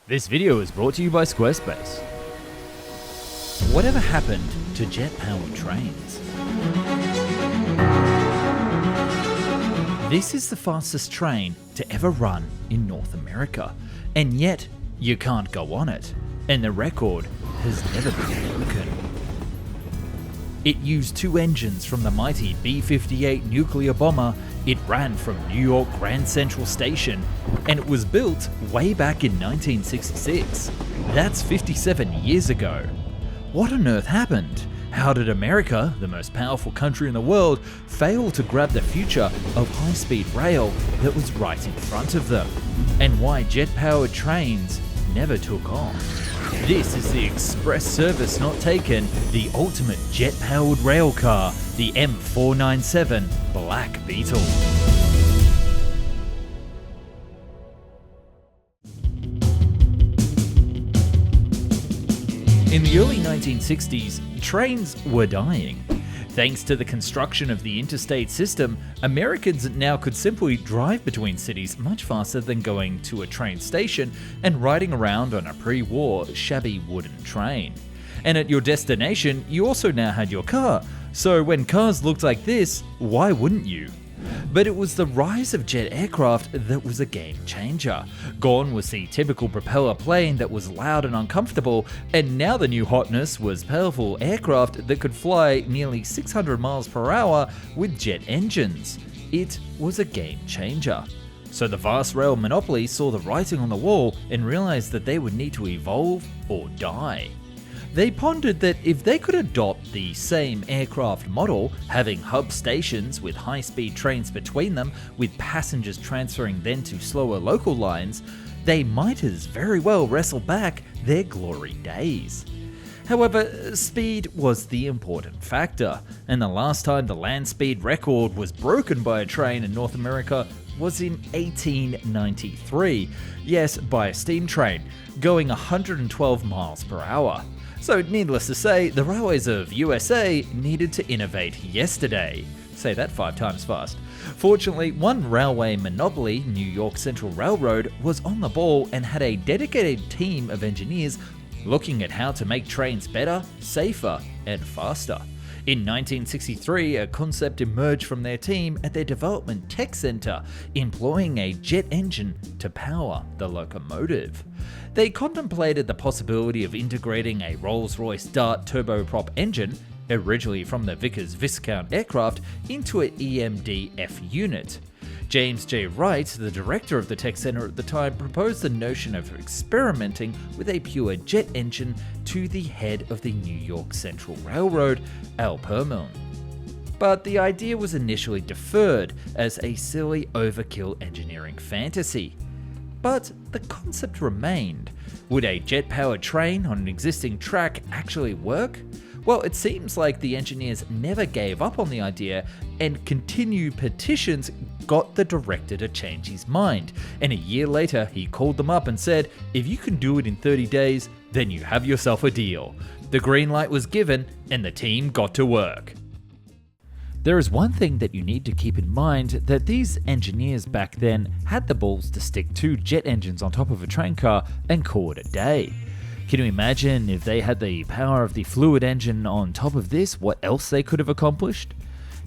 This video is brought to you by Squarespace. Whatever happened to jet-powered trains? This is the fastest train to ever run in North America, and yet you can't go on it, and the record has never been broken. It used two engines from the mighty B-58 nuclear bomber. It ran from New York Grand Central Station, and it was built way back in 1966. That's 57 years ago. What on earth happened? How did America, the most powerful country in the world, fail to grab the future of high-speed rail that was right in front of them? And why jet-powered trains never took off? This is the express service not taken, the ultimate jet-powered rail car, the M497 Black Beetle. In the early 1960s, trains were dying. Thanks to the construction of the interstate system, Americans now could simply drive between cities much faster than going to a train station and riding around on a pre-war shabby wooden train. And at your destination, you also now had your car. So when cars looked like this, why wouldn't you? But it was the rise of jet aircraft that was a game changer. Gone was the typical propeller plane that was loud and uncomfortable, and now the new hotness was powerful aircraft that could fly nearly 600 miles per hour with jet engines. It was a game changer. So the vast rail monopoly saw the writing on the wall and realized that they would need to evolve or die. They pondered that if they could adopt the same aircraft model, having hub stations with high-speed trains between them, with passengers transferring then to slower local lines, they might as very well wrestle back their glory days. However, speed was the important factor, and the last time the land speed record was broken by a train in North America was in 1893. Yes, by a steam train, going 112 miles per hour. So needless to say, the railways of USA needed to innovate yesterday. Say that 5 times fast. Fortunately, one railway monopoly, New York Central Railroad, was on the ball and had a dedicated team of engineers looking at how to make trains better, safer, and faster. In 1963, a concept emerged from their team at their Development Tech Center, employing a jet engine to power the locomotive. They contemplated the possibility of integrating a Rolls-Royce Dart turboprop engine, originally from the Vickers Viscount aircraft, into an EMD-F unit. James J. Wright, the director of the Tech Center at the time, proposed the notion of experimenting with a pure jet engine to the head of the New York Central Railroad, Al Permon. But the idea was initially deferred as a silly overkill engineering fantasy. But the concept remained. Would a jet-powered train on an existing track actually work? Well, it seems like the engineers never gave up on the idea, and continued petitions got the director to change his mind. And a year later, he called them up and said, if you can do it in 30 days, then you have yourself a deal. The green light was given, and the team got to work. There is one thing that you need to keep in mind, that these engineers back then had the balls to stick 2 jet engines on top of a train car and call it a day. Can you imagine if they had the power of the fluid engine on top of this, what else they could have accomplished?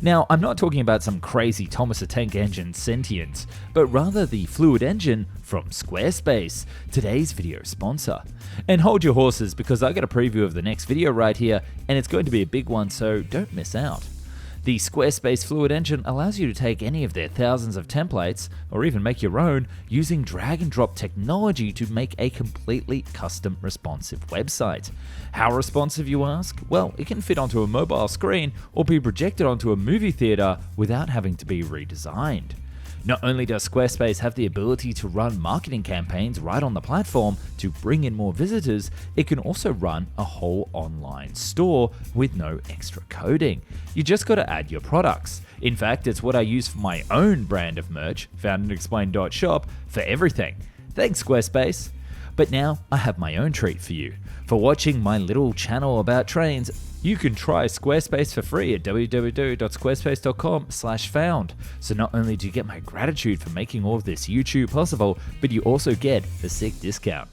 Now, I'm not talking about some crazy Thomas the Tank Engine sentience, but rather the fluid engine from Squarespace, today's video sponsor. And hold your horses, because I got a preview of the next video right here, and it's going to be a big one, so don't miss out. The Squarespace Fluid Engine allows you to take any of their thousands of templates, or even make your own, using drag and drop technology to make a completely custom responsive website. How responsive, you ask? Well, it can fit onto a mobile screen or be projected onto a movie theater without having to be redesigned. Not only does Squarespace have the ability to run marketing campaigns right on the platform to bring in more visitors, it can also run a whole online store with no extra coding. You just got to add your products. In fact, it's what I use for my own brand of merch, foundandexplained.shop, for everything. Thanks, Squarespace. But now I have my own treat for you. For watching my little channel about trains, you can try Squarespace for free at www.squarespace.com/found. So not only do you get my gratitude for making all of this YouTube possible, but you also get a sick discount.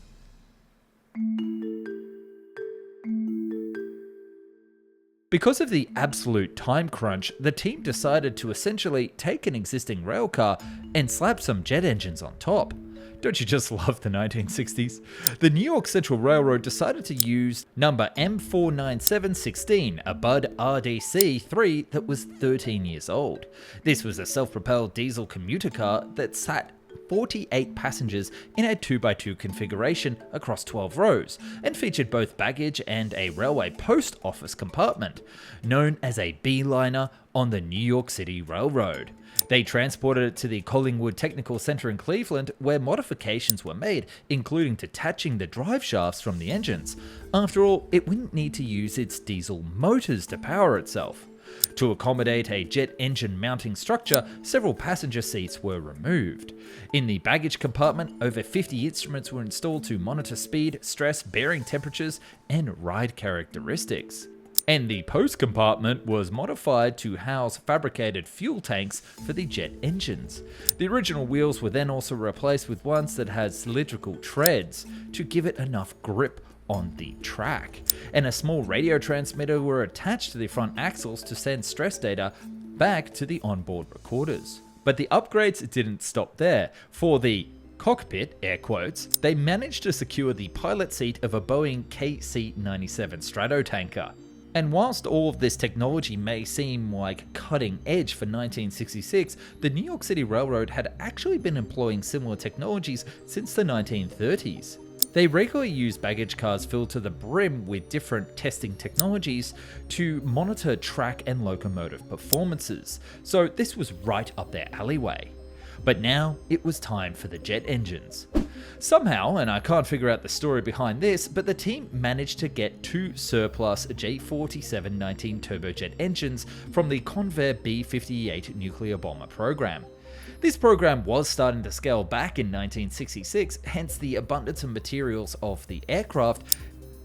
Because of the absolute time crunch, the team decided to essentially take an existing railcar and slap some jet engines on top. Don't you just love the 1960s? The New York Central Railroad decided to use number M49716, a Budd RDC-3 that was 13 years old. This was a self-propelled diesel commuter car that sat 48 passengers in a 2x2 configuration across 12 rows, and featured both baggage and a railway post office compartment, known as a beeliner on the New York City Railroad. They transported it to the Collingwood Technical Center in Cleveland, where modifications were made, including detaching the drive shafts from the engines. After all, it wouldn't need to use its diesel motors to power itself. To accommodate a jet engine mounting structure, several passenger seats were removed. In the baggage compartment, over 50 instruments were installed to monitor speed, stress, bearing temperatures, and ride characteristics. And the post compartment was modified to house fabricated fuel tanks for the jet engines. The original wheels were then also replaced with ones that had cylindrical treads to give it enough grip on the track, and a small radio transmitter were attached to the front axles to send stress data back to the onboard recorders. But the upgrades didn't stop there. For the cockpit, air quotes, they managed to secure the pilot seat of a Boeing KC-97 Stratotanker. And whilst all of this technology may seem like cutting edge for 1966, the New York City Railroad had actually been employing similar technologies since the 1930s. They regularly use baggage cars filled to the brim with different testing technologies to monitor track and locomotive performances, so this was right up their alleyway. But now it was time for the jet engines. Somehow, and I can't figure out the story behind this, but the team managed to get two surplus J4719 turbojet engines from the Convair B-58 nuclear bomber program. This program was starting to scale back in 1966, hence the abundance of materials of the aircraft,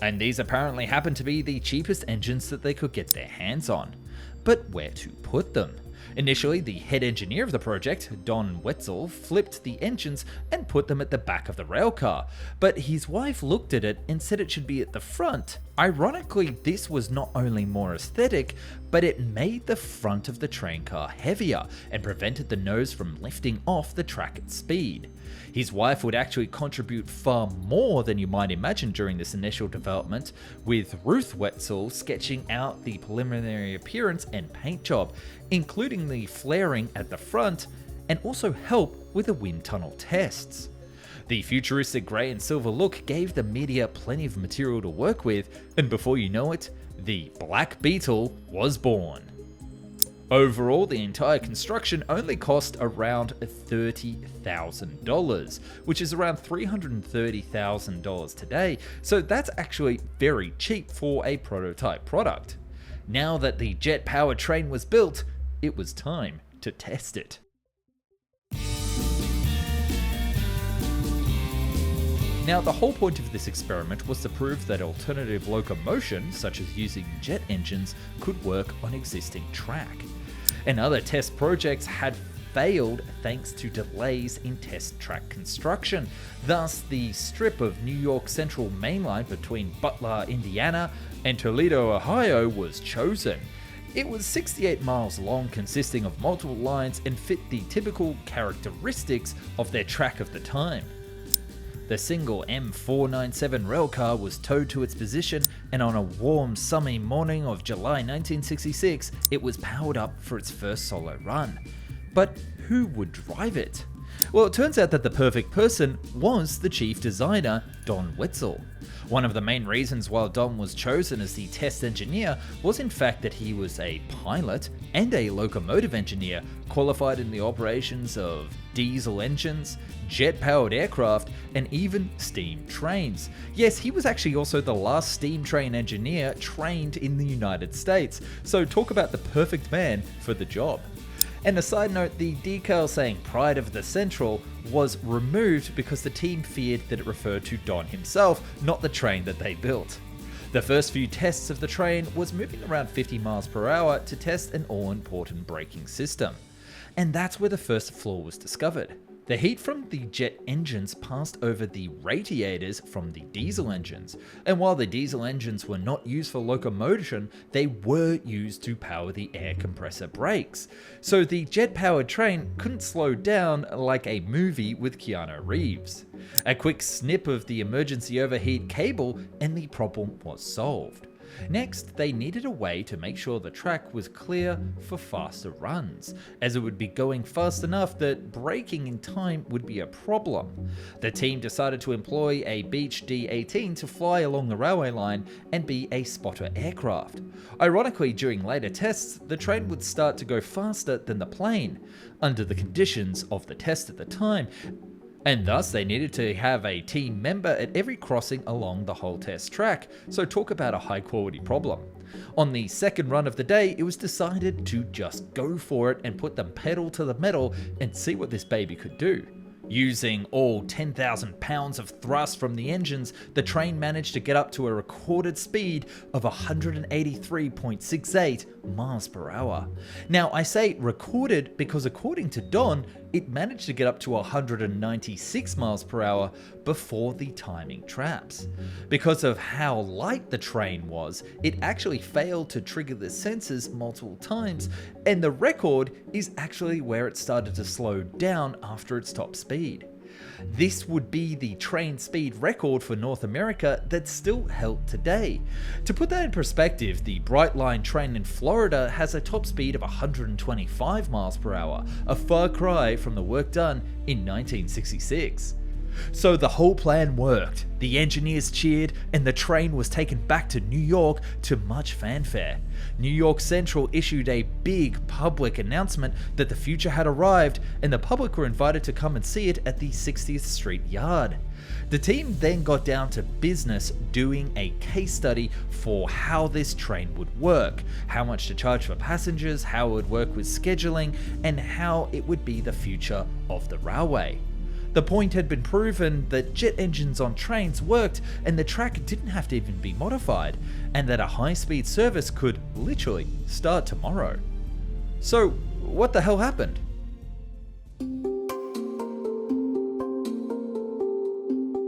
and these apparently happened to be the cheapest engines that they could get their hands on. But where to put them? Initially, the head engineer of the project, Don Wetzel, flipped the engines and put them at the back of the railcar, but his wife looked at it and said it should be at the front. Ironically, this was not only more aesthetic, but it made the front of the train car heavier and prevented the nose from lifting off the track at speed. His wife would actually contribute far more than you might imagine during this initial development, with Ruth Wetzel sketching out the preliminary appearance and paint job, including the flaring at the front, and also help with the wind tunnel tests. The futuristic grey and silver look gave the media plenty of material to work with, and before you know it, the Black Beetle was born. Overall, the entire construction only cost around $30,000, which is around $330,000 today, so that's actually very cheap for a prototype product. Now that the jet-powered train was built, it was time to test it. Now, the whole point of this experiment was to prove that alternative locomotion, such as using jet engines, could work on existing track. And other test projects had failed thanks to delays in test track construction. Thus, the strip of New York Central Main Line between Butler, Indiana and Toledo, Ohio was chosen. It was 68 miles long, consisting of multiple lines, and fit the typical characteristics of their track of the time. The single M497 railcar was towed to its position, and on a warm, sunny morning of July 1966, it was powered up for its first solo run. But who would drive it? Well, it turns out that the perfect person was the chief designer, Don Wetzel. One of the main reasons why Don was chosen as the test engineer was in fact that he was a pilot and a locomotive engineer qualified in the operations of diesel engines, jet-powered aircraft, and even steam trains. Yes, he was actually also the last steam train engineer trained in the United States, so talk about the perfect man for the job. And a side note, the decal saying Pride of the Central was removed because the team feared that it referred to Don himself, not the train that they built. The first few tests of the train was moving around 50 miles per hour to test an all-important braking system. And that's where the first flaw was discovered. The heat from the jet engines passed over the radiators from the diesel engines, and while the diesel engines were not used for locomotion, they were used to power the air compressor brakes. So the jet-powered train couldn't slow down like a movie with Keanu Reeves. A quick snip of the emergency overheat cable and the problem was solved. Next, they needed a way to make sure the track was clear for faster runs, as it would be going fast enough that braking in time would be a problem. The team decided to employ a Beech D-18 to fly along the railway line and be a spotter aircraft. Ironically, during later tests, the train would start to go faster than the plane, under the conditions of the test at the time, and thus they needed to have a team member at every crossing along the whole test track, so talk about a high quality problem. On the second run of the day, it was decided to just go for it and put the pedal to the metal and see what this baby could do. Using all 10,000 pounds of thrust from the engines, the train managed to get up to a recorded speed of 183.68 miles per hour. Now, I say recorded because according to Don, it managed to get up to 196 miles per hour before the timing traps. Because of how light the train was, it actually failed to trigger the sensors multiple times, and the record is actually where it started to slow down after its top speed. This would be the train speed record for North America that's still held today. To put that in perspective, the Bright Line train in Florida has a top speed of 125 miles per hour, a far cry from the work done in 1966. So the whole plan worked, the engineers cheered, and the train was taken back to New York to much fanfare. New York Central issued a big public announcement that the future had arrived, and the public were invited to come and see it at the 60th Street Yard. The team then got down to business doing a case study for how this train would work, how much to charge for passengers, how it would work with scheduling, and how it would be the future of the railway. The point had been proven that jet engines on trains worked and the track didn't have to even be modified, and that a high-speed service could literally start tomorrow. So, what the hell happened?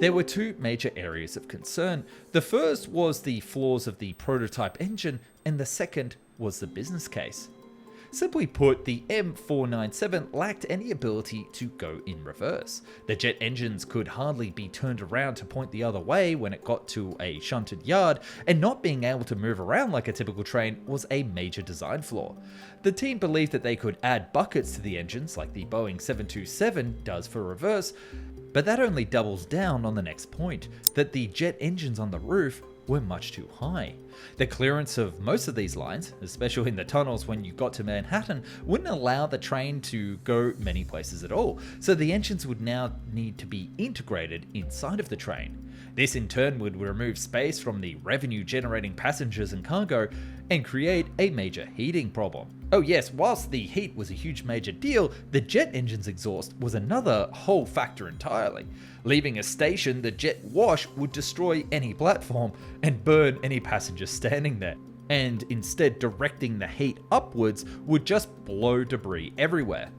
There were two major areas of concern. The first was the flaws of the prototype engine, and the second was the business case. Simply put, the M497 lacked any ability to go in reverse. The jet engines could hardly be turned around to point the other way when it got to a shunted yard, and not being able to move around like a typical train was a major design flaw. The team believed that they could add buckets to the engines like the Boeing 727 does for reverse, but that only doubles down on the next point, that the jet engines on the roof were much too high. The clearance of most of these lines, especially in the tunnels when you got to Manhattan, wouldn't allow the train to go many places at all, so the engines would now need to be integrated inside of the train. This in turn would remove space from the revenue-generating passengers and cargo and create a major heating problem. Oh yes, whilst the heat was a huge major deal, the jet engine's exhaust was another whole factor entirely. Leaving a station, the jet wash would destroy any platform and burn any passenger standing there, and instead directing the heat upwards would just blow debris everywhere.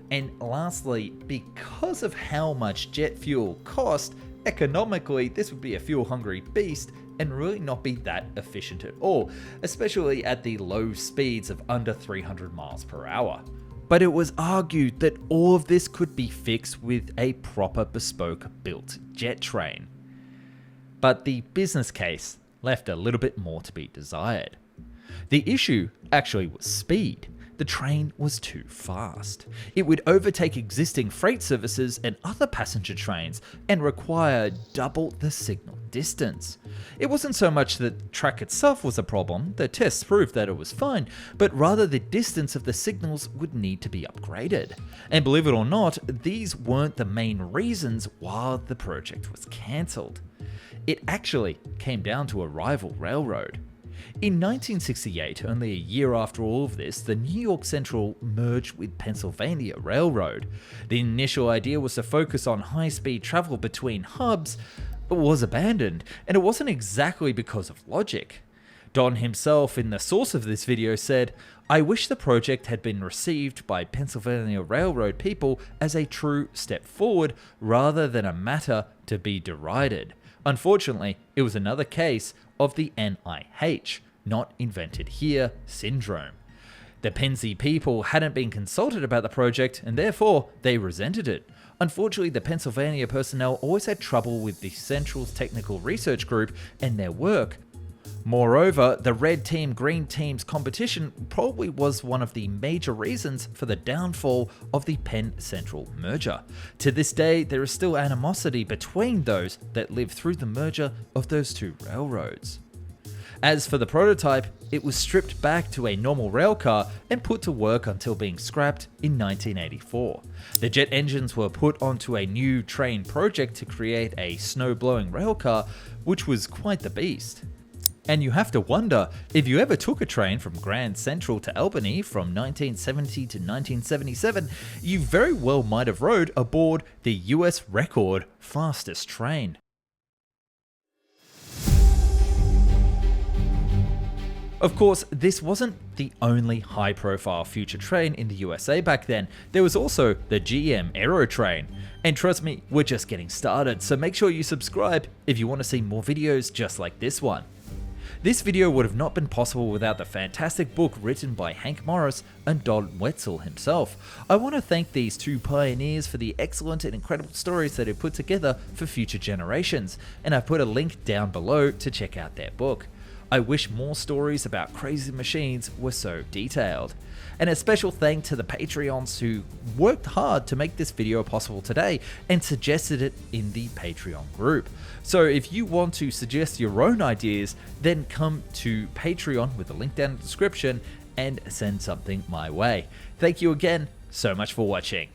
And lastly, because of how much jet fuel cost, economically this would be a fuel-hungry beast and really not be that efficient at all, especially at the low speeds of under 300 miles per hour. But it was argued that all of this could be fixed with a proper bespoke built jet train. But the business case left a little bit more to be desired. The issue actually was speed. The train was too fast. It would overtake existing freight services and other passenger trains and require double the signal distance. It wasn't so much that the track itself was a problem, the tests proved that it was fine, but rather the distance of the signals would need to be upgraded. And believe it or not, these weren't the main reasons why the project was cancelled. It actually came down to a rival railroad. In 1968, only a year after all of this, the New York Central merged with Pennsylvania Railroad. The initial idea was to focus on high-speed travel between hubs, but was abandoned, and it wasn't exactly because of logic. Don himself, in the source of this video, said, "I wish the project had been received by Pennsylvania Railroad people as a true step forward rather than a matter to be derided. Unfortunately, it was another case of the NIH, not invented here, syndrome. The Pennsy people hadn't been consulted about the project and therefore they resented it. Unfortunately, the Pennsylvania personnel always had trouble with the Central's technical research group and their work. Moreover, the red team green team's competition probably was one of the major reasons for the downfall of the Penn Central merger. To this day, there is still animosity between those that lived through the merger of those two railroads." As for the prototype, it was stripped back to a normal railcar and put to work until being scrapped in 1984. The jet engines were put onto a new train project to create a snow-blowing railcar, which was quite the beast. And you have to wonder, if you ever took a train from Grand Central to Albany from 1970 to 1977, you very well might have rode aboard the US record fastest train. Of course, this wasn't the only high-profile future train in the USA back then. There was also the GM Aero train. And trust me, we're just getting started, so make sure you subscribe if you want to see more videos just like this one. This video would have not been possible without the fantastic book written by Hank Morris and Don Wetzel himself. I want to thank these two pioneers for the excellent and incredible stories that they put together for future generations, and I've put a link down below to check out their book. I wish more stories about crazy machines were so detailed. And a special thank to the Patreons who worked hard to make this video possible today and suggested it in the Patreon group. So if you want to suggest your own ideas, then come to Patreon with a link down in the description and send something my way. Thank you again so much for watching.